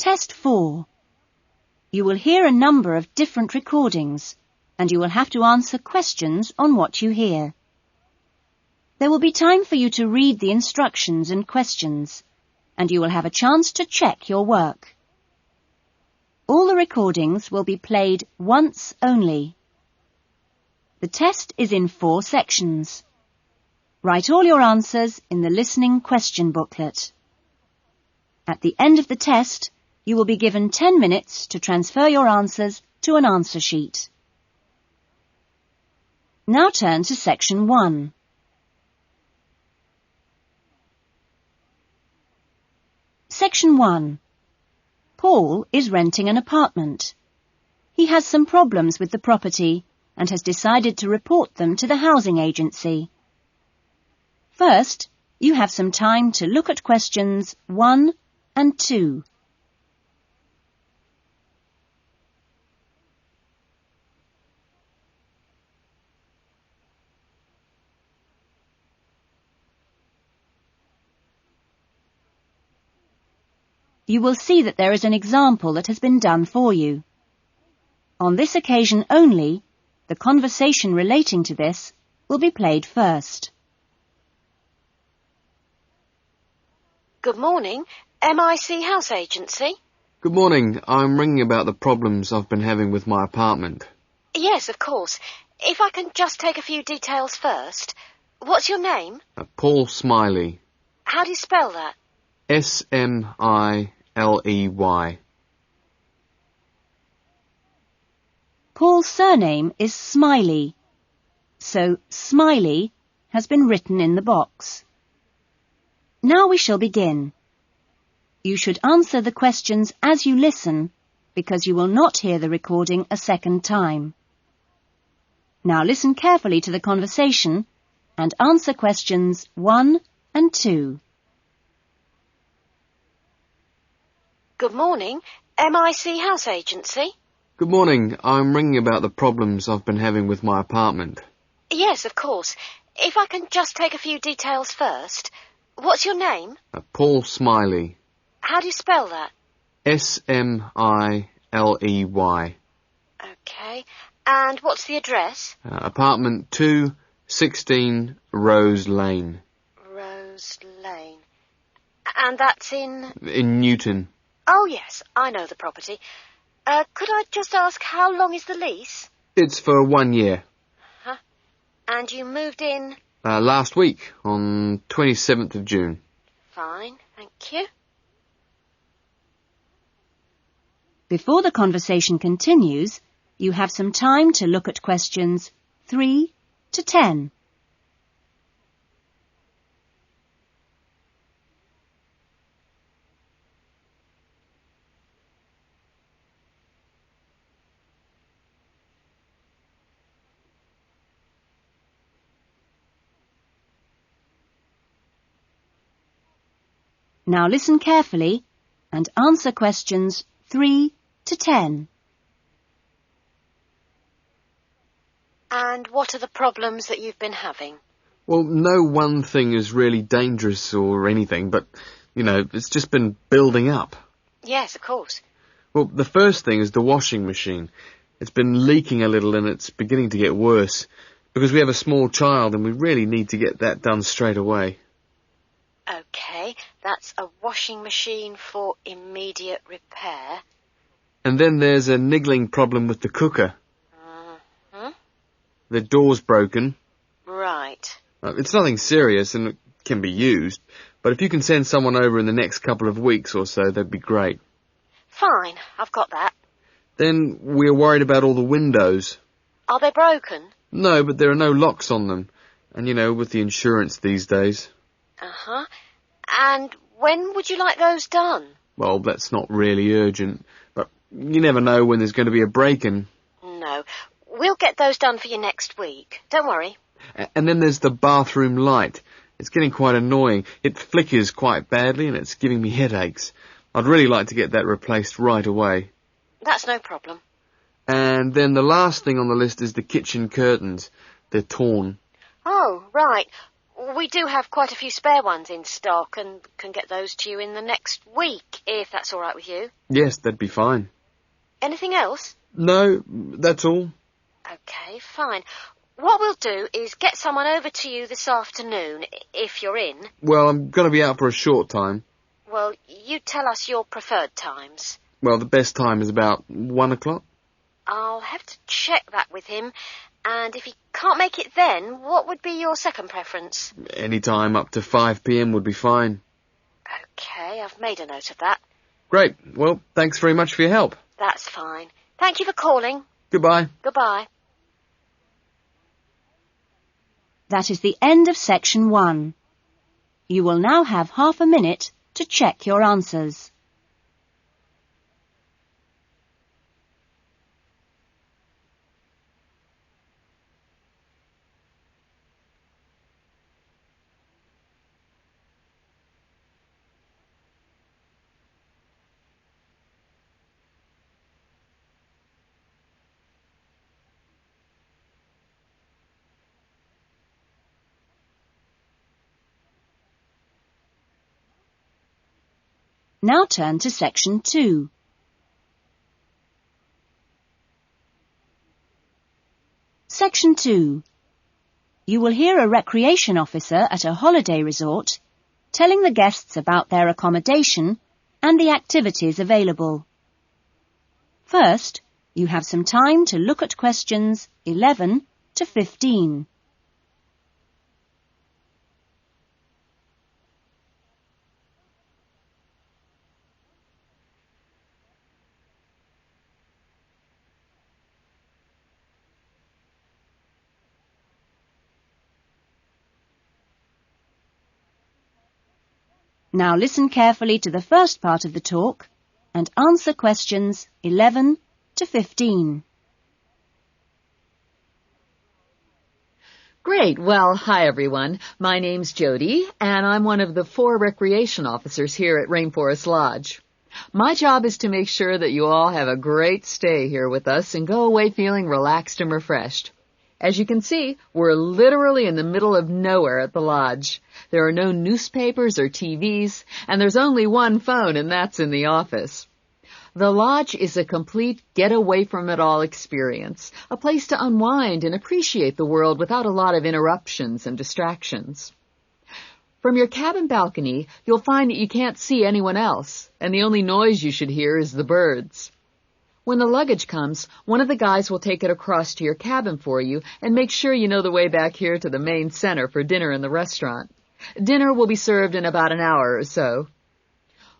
Test 4. You will hear a number of different recordings, and you will have to answer questions on what you hear. There will be time for you to read the instructions and questions, and you will have a chance to check your work. All the recordings will be played once only. The test is in 4 sections. Write all your answers in the listening question booklet. At the end of the test, you will be given 10 minutes to transfer your answers to an answer sheet. Now turn to Section 1. Section 1. Paul is renting an apartment. He has some problems with the property and has decided to report them to the housing agency. First, you have some time to look at questions 1 and 2. You will see that there is an example that has been done for you. On this occasion only, the conversation relating to this will be played first. Good morning, MIC House Agency. Good morning. I'm ringing about the problems I've been having with my apartment. Yes, of course. If I can just take a few details first. What's your name? Paul Smiley. How do you spell that? Smiley. Paul's surname is Smiley, so Smiley has been written in the box. Now we shall begin. You should answer the questions as you listen, because you will not hear the recording a second time. Now listen carefully to the conversation and answer questions 1 and 2. Good morning, MIC House Agency. Good morning. I'm ringing about the problems I've been having with my apartment. Yes, of course. If I can just take a few details first. What's your name? Paul Smiley. How do you spell that? Smiley. Okay. And what's the address? Apartment 2, 16 Rose Lane. Rose Lane. And that's in? In Newton. Oh, yes, I know the property. Could I just ask, how long is the lease? It's for 1 year. Huh? And you moved in? Last week, on 27th of June. Fine, thank you. Before the conversation continues, you have some time to look at questions 3 to 10. Now listen carefully and answer questions 3 to 10. And what are the problems that you've been having? Well, no one thing is really dangerous or anything, but, it's just been building up. Yes, of course. Well, the first thing is the washing machine. It's been leaking a little and it's beginning to get worse because we have a small child and we really need to get that done straight away. Okay, that's a washing machine for immediate repair. And then there's a niggling problem with the cooker. Mm-hmm. The door's broken. Right. It's nothing serious and it can be used, but if you can send someone over in the next couple of weeks or so, that'd be great. Fine, I've got that. Then we're worried about all the windows. Are they broken? No, but there are no locks on them. And, with the insurance these days. Uh-huh. And when would you like those done? Well, that's not really urgent, but you never know when there's going to be a break-in. No, we'll get those done for you next week. Don't worry. And then there's the bathroom light. It's getting quite annoying. It flickers quite badly and it's giving me headaches. I'd really like to get that replaced right away. That's no problem. And then the last thing on the list is the kitchen curtains. They're torn. Oh, right. We do have quite a few spare ones in stock and can get those to you in the next week, if that's all right with you. Yes, that'd be fine. Anything else? No, that's all. OK, fine. What we'll do is get someone over to you this afternoon, if you're in. Well, I'm going to be out for a short time. Well, you tell us your preferred times. Well, the best time is about 1 o'clock. I'll have to check that with him. And if he can't make it then, what would be your second preference? Any time up to 5 p.m. would be fine. OK, I've made a note of that. Great. Well, thanks very much for your help. That's fine. Thank you for calling. Goodbye. Goodbye. That is the end of section 1. You will now have half a minute to check your answers. Now turn to section 2. Section 2. You will hear a recreation officer at a holiday resort telling the guests about their accommodation and the activities available. First, you have some time to look at questions 11 to 15. Now listen carefully to the first part of the talk and answer questions 11 to 15. Great. Well, hi everyone. My name's Jody, and I'm one of the 4 recreation officers here at Rainforest Lodge. My job is to make sure that you all have a great stay here with us and go away feeling relaxed and refreshed. As you can see, we're literally in the middle of nowhere at the lodge. There are no newspapers or TVs, and there's only one phone, and that's in the office. The lodge is a complete get-away-from-it-all experience, a place to unwind and appreciate the world without a lot of interruptions and distractions. From your cabin balcony, you'll find that you can't see anyone else, and the only noise you should hear is the birds. When the luggage comes, one of the guys will take it across to your cabin for you and make sure you know the way back here to the main center for dinner in the restaurant. Dinner will be served in about an hour or so.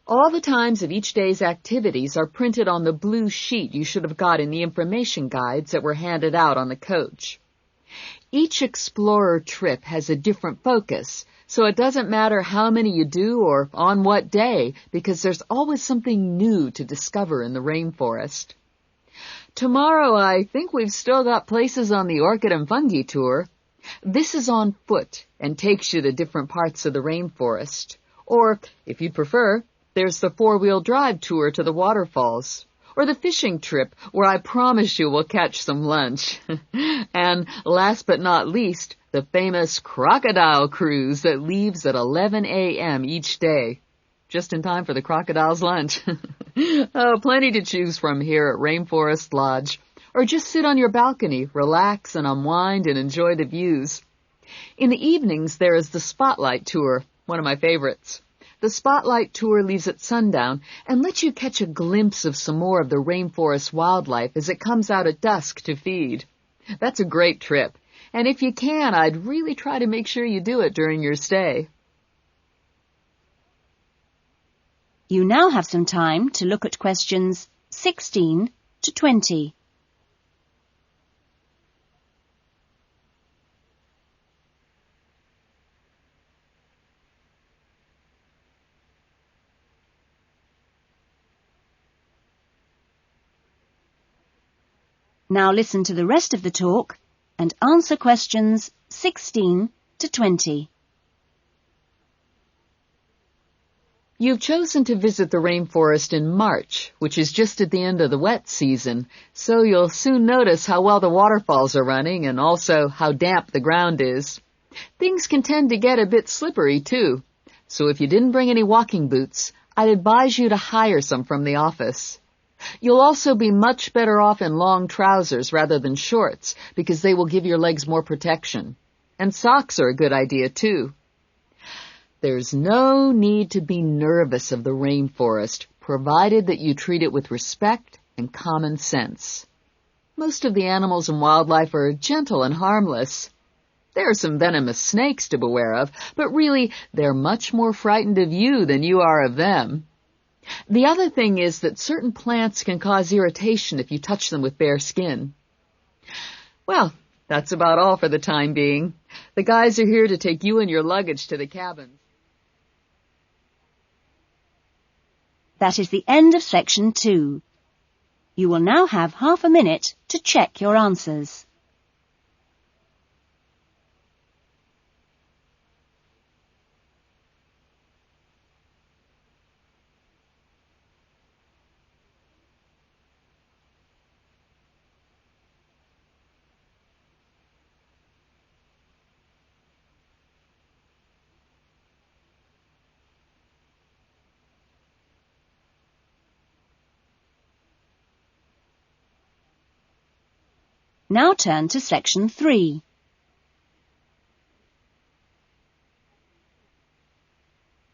All the times of each day's activities are printed on the blue sheet you should have got in the information guides that were handed out on the coach. Each explorer trip has a different focus, so it doesn't matter how many you do or on what day, because there's always something new to discover in the rainforest. Tomorrow, I think we've still got places on the Orchid and Fungi tour. This is on foot and takes you to different parts of the rainforest. Or, if you'd prefer, there's the 4-wheel drive tour to the waterfalls. Or the fishing trip, where I promise you we'll catch some lunch. And last but not least, the famous crocodile cruise that leaves at 11 a.m. each day. Just in time for the crocodile's lunch. Oh, plenty to choose from here at Rainforest Lodge. Or just sit on your balcony, relax and unwind and enjoy the views. In the evenings, there is the Spotlight Tour, one of my favorites. The Spotlight Tour leaves at sundown and lets you catch a glimpse of some more of the rainforest wildlife as it comes out at dusk to feed. That's a great trip, and if you can, I'd really try to make sure you do it during your stay. You now have some time to look at questions 16 to 20. Now listen to the rest of the talk and answer questions 16 to 20. You've chosen to visit the rainforest in March, which is just at the end of the wet season, so you'll soon notice how well the waterfalls are running and also how damp the ground is. Things can tend to get a bit slippery, too. So if you didn't bring any walking boots, I'd advise you to hire some from the office. You'll also be much better off in long trousers rather than shorts, because they will give your legs more protection. And socks are a good idea, too. There's no need to be nervous of the rainforest, provided that you treat it with respect and common sense. Most of the animals and wildlife are gentle and harmless. There are some venomous snakes to beware of, but really, they're much more frightened of you than you are of them. The other thing is that certain plants can cause irritation if you touch them with bare skin. Well, that's about all for the time being. The guys are here to take you and your luggage to the cabins. That is the end of section 2. You will now have half a minute to check your answers. Now turn to section 3.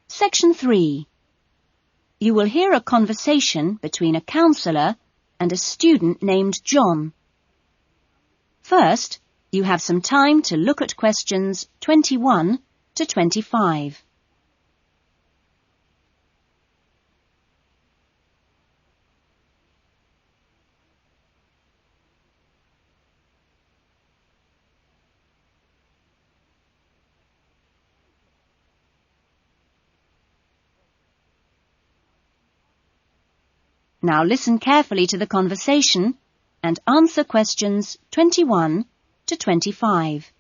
Section 3. You will hear a conversation between a counsellor and a student named John. First, you have some time to look at questions 21 to 25. Now listen carefully to the conversation and answer questions 21 to 25.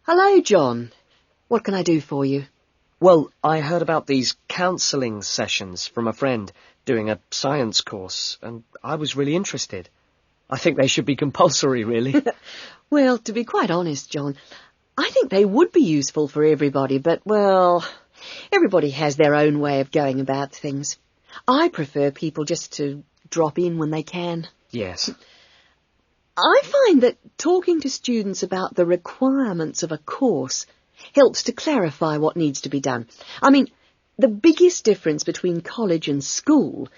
Hello, John. What can I do for you? Well, I heard about these counselling sessions from a friend doing a science course, and I was really interested. I think they should be compulsory, really. Well, to be quite honest, John, I think they would be useful for everybody, but, well, everybody has their own way of going about things. I prefer people just to drop in when they can. Yes. I find that talking to students about the requirements of a course helps to clarify what needs to be done. I mean, the biggest difference between college and school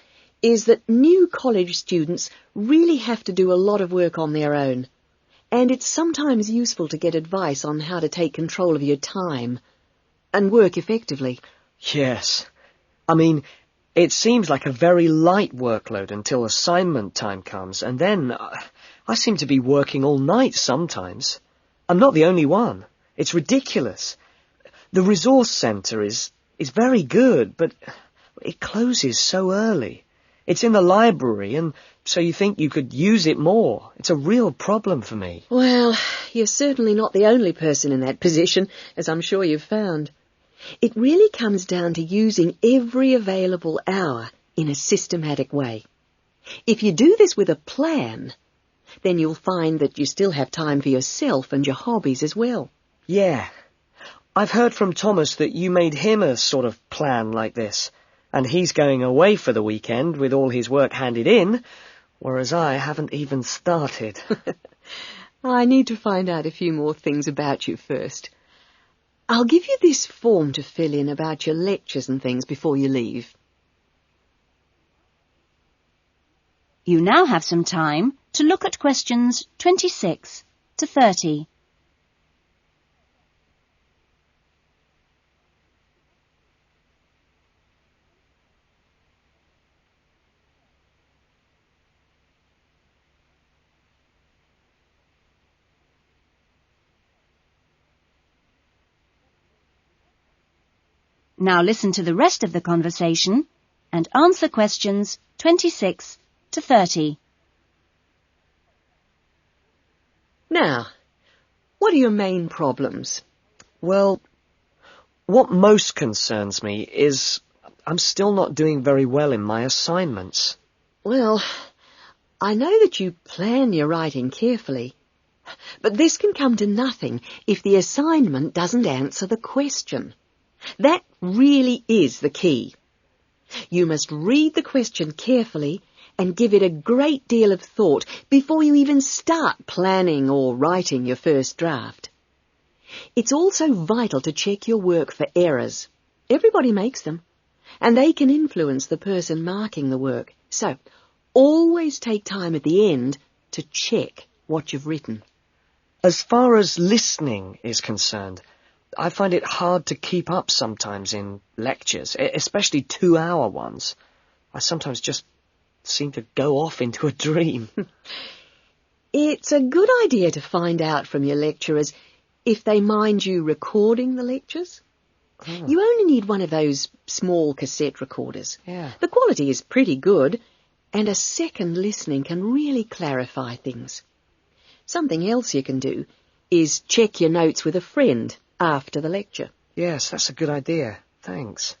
is that new college students really have to do a lot of work on their own, and it's sometimes useful to get advice on how to take control of your time and work effectively. Yes. I mean, it seems like a very light workload until assignment time comes, and then I seem to be working all night sometimes. I'm not the only one. It's ridiculous. The resource centre is very good, but it closes so early. It's in the library, and so you think you could use it more. It's a real problem for me. Well, you're certainly not the only person in that position, as I'm sure you've found. It really comes down to using every available hour in a systematic way. If you do this with a plan, then you'll find that you still have time for yourself and your hobbies as well. Yeah. I've heard from Thomas that you made him a sort of plan like this, and he's going away for the weekend with all his work handed in, whereas I haven't even started. I need to find out a few more things about you first. I'll give you this form to fill in about your lectures and things before you leave. You now have some time to look at questions 26 to 30. Now listen to the rest of the conversation and answer questions 26 to 30. Now, what are your main problems? Well, what most concerns me is I'm still not doing very well in my assignments. Well, I know that you plan your writing carefully, But this can come to nothing if the assignment doesn't answer the question. That really is the key. You must read the question carefully and give it a great deal of thought before you even start planning or writing your first draft. It's also vital to check your work for errors. Everybody makes them, and they can influence the person marking the work. So, always take time at the end to check what you've written. As far as listening is concerned, I find it hard to keep up sometimes in lectures, especially 2-hour ones. I sometimes just seem to go off into a dream. It's a good idea to find out from your lecturers if they mind you recording the lectures. Oh. You only need one of those small cassette recorders. Yeah. The quality is pretty good, and a second listening can really clarify things. Something else you can do is check your notes with a friend after the lecture. Yes, that's a good idea. Thanks.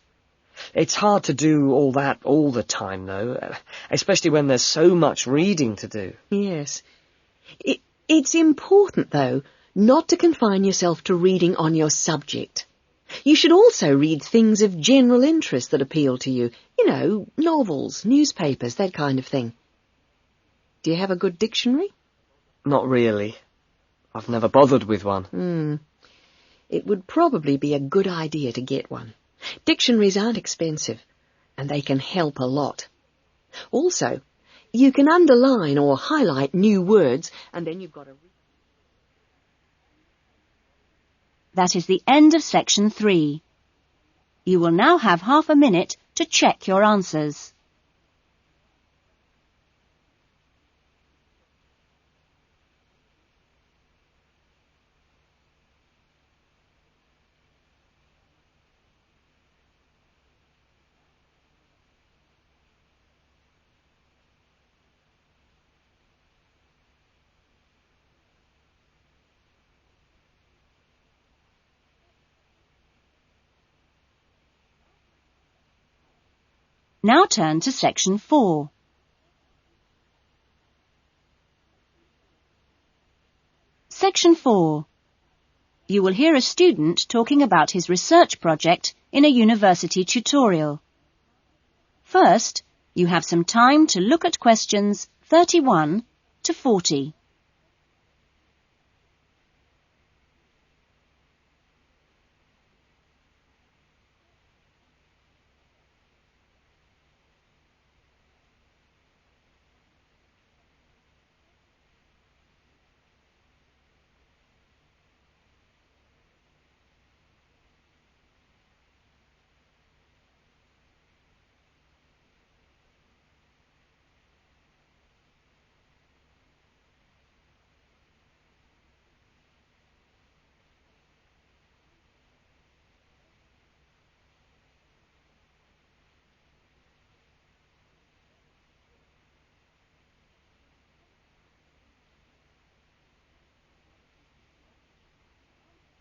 It's hard to do all that all the time, though, especially when there's so much reading to do. Yes. It's important, though, not to confine yourself to reading on your subject. You should also read things of general interest that appeal to you. You know, novels, newspapers, that kind of thing. Do you have a good dictionary? Not really. I've never bothered with one. It would probably be a good idea to get one. Dictionaries aren't expensive, and they can help a lot. Also, you can underline or highlight new words, and then you've got a... That is the end of section 3. You will now have half a minute to check your answers. Now turn to section 4. Section 4. You will hear a student talking about his research project in a university tutorial. First, you have some time to look at questions 31 to 40.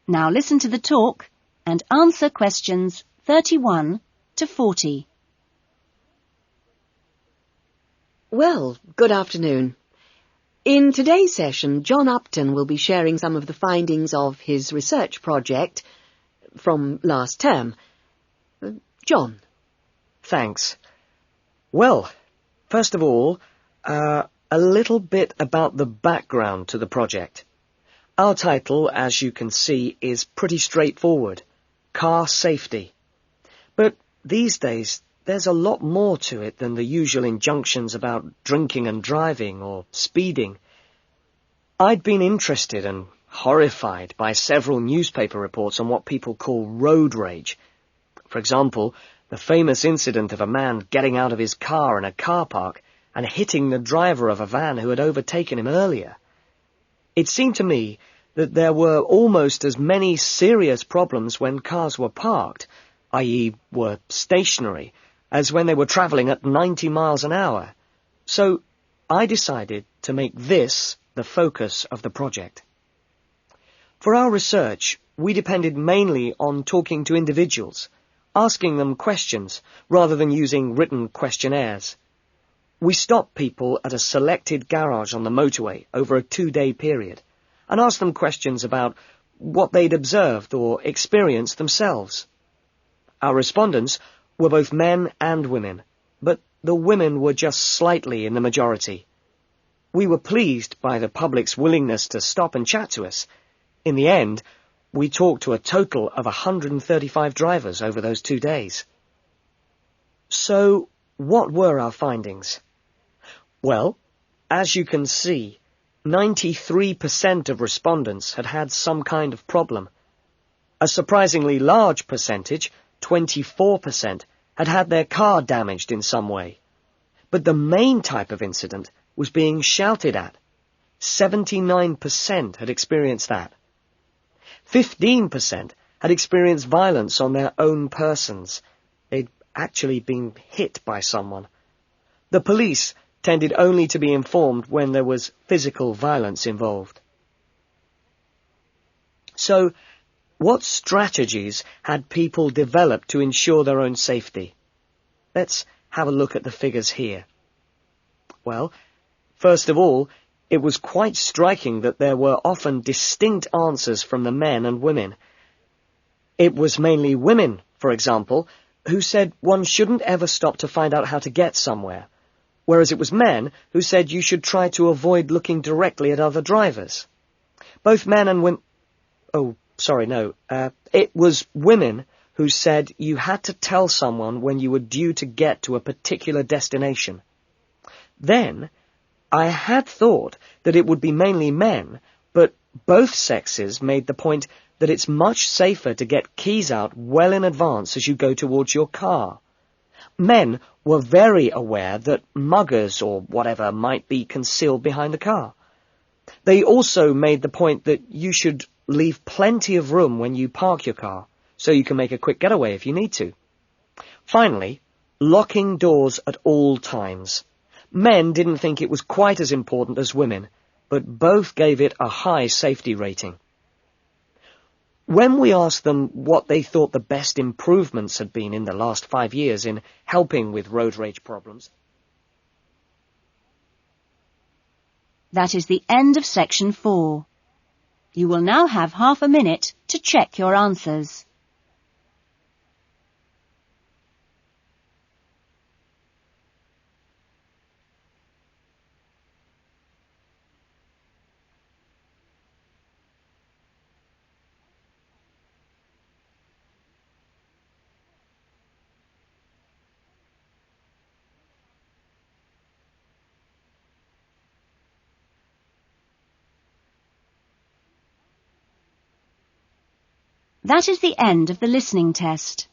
Now listen to the talk and answer questions 31 to 40. Well, good afternoon. In today's session, John Upton will be sharing some of the findings of his research project from last term. John. Thanks. Well, first of all, a little bit about the background to the project. Our title, as you can see, is pretty straightforward. Car safety. But these days, there's a lot more to it than the usual injunctions about drinking and driving or speeding. I'd been interested and horrified by several newspaper reports on what people call road rage. For example, the famous incident of a man getting out of his car in a car park and hitting the driver of a van who had overtaken him earlier. It seemed to me that there were almost as many serious problems when cars were parked, i.e. were stationary, as when they were travelling at 90 miles an hour. So I decided to make this the focus of the project. For our research, we depended mainly on talking to individuals, asking them questions rather than using written questionnaires. We stopped people at a selected garage on the motorway over a 2-day period, and asked them questions about what they'd observed or experienced themselves. Our respondents were both men and women, but the women were just slightly in the majority. We were pleased by the public's willingness to stop and chat to us. In the end, we talked to a total of 135 drivers over those 2 days. So, what were our findings? Well, as you can see, 93% of respondents had had some kind of problem. A surprisingly large percentage, 24%, had had their car damaged in some way. But the main type of incident was being shouted at. 79% had experienced that. 15% had experienced violence on their own persons. They'd actually been hit by someone. The police tended only to be informed when there was physical violence involved. So, what strategies had people developed to ensure their own safety? Let's have a look at the figures here. Well, first of all, it was quite striking that there were often distinct answers from the men and women. It was mainly women, for example, who said one shouldn't ever stop to find out how to get somewhere, whereas it was men who said you should try to avoid looking directly at other drivers. Both men and women... It was women who said you had to tell someone when you were due to get to a particular destination. Then, I had thought that it would be mainly men, but both sexes made the point that it's much safer to get keys out well in advance as you go towards your car. Men were very aware that muggers or whatever might be concealed behind the car. They also made the point that you should leave plenty of room when you park your car, so you can make a quick getaway if you need to. Finally, locking doors at all times. Men didn't think it was quite as important as women, but both gave it a high safety rating. When we asked them what they thought the best improvements had been in the last 5 years in helping with road rage problems... That is the end of section 4. You will now have half a minute to check your answers. That is the end of the listening test.